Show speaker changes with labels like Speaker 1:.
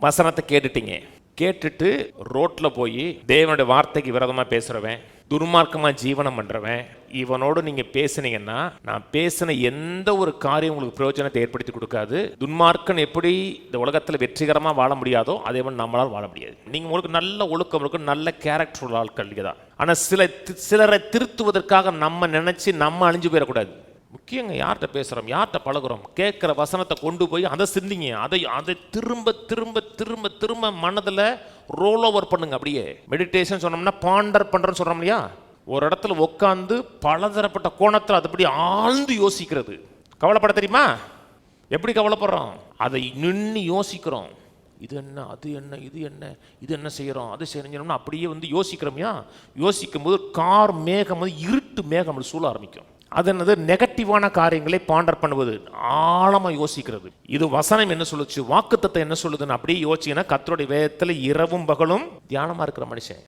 Speaker 1: வசனத்தை கேட்டுட்டீங்க. கேட்டுட்டு ரோட்ல போய் தேவனுடைய வார்த்தைக்கு விரோதமா பேசுறவன், துன்மார்க்கமா ஜீவனம் பண்றவன், இவனோடு நீங்க பேசுனீங்கன்னா நான் பேசின எந்த ஒரு காரியம் உங்களுக்கு பிரயோஜனத்தை ஏற்படுத்தி கொடுக்காது. துன்மார்க்கன் எப்படி இந்த உலகத்துல வெற்றிகரமா வாழ முடியாதோ அதே மாதிரி நம்மளால் வாழ முடியாது. நீங்க உங்களுக்கு நல்ல ஒழுக்கம் இருக்கும், நல்ல கேரக்டர் உள்ள ஆட்கள் தான். ஆனா சிலரை திருத்துவதற்காக நம்ம நினைச்சு நம்ம அழிஞ்சு போயிடக்கூடாது. முக்கியங்க, யார்கிட்ட பேசுகிறோம், யார்கிட்ட பழகுறோம், கேட்குற வசனத்தை கொண்டு போய் அதை சிந்திங்க. அதை திரும்ப திரும்ப திரும்ப திரும்ப மனதில் ரோல் ஓவர் பண்ணுங்க. அப்படியே மெடிடேஷன் சொன்னோம்னா பாண்டர் பண்ணுறோன்னு சொல்கிறோம் இல்லையா, ஒரு இடத்துல உட்காந்து பலதரப்பட்ட கோணத்தில் அதுபடி ஆழ்ந்து யோசிக்கிறது. கவலைப்பட தெரியுமா? எப்படி கவலைப்படுறோம்? அதை நின்று யோசிக்கிறோம். இது என்ன, அது என்ன, இது என்ன, இது என்ன செய்கிறோம், அது செய்யணும்னா அப்படியே வந்து யோசிக்கிறோம்யா. யோசிக்கும் போது கார் மேகம் வந்து இருட்டு மேகம் சூழ ஆரம்பிக்கும். அது என்னது? நெகட்டிவான காரியங்களை பாண்டர் பண்ணுவது, ஆழமாக யோசிக்கிறது. இது வசனம் என்ன சொல்லுச்சு, வாக்குத்தத்தம் என்ன சொல்லுதுன்னு அப்படியே யோசிச்சிங்கன்னா கர்த்தருடைய வேதத்தில் இரவும் பகலும் தியானமாக இருக்கிற மனுஷன்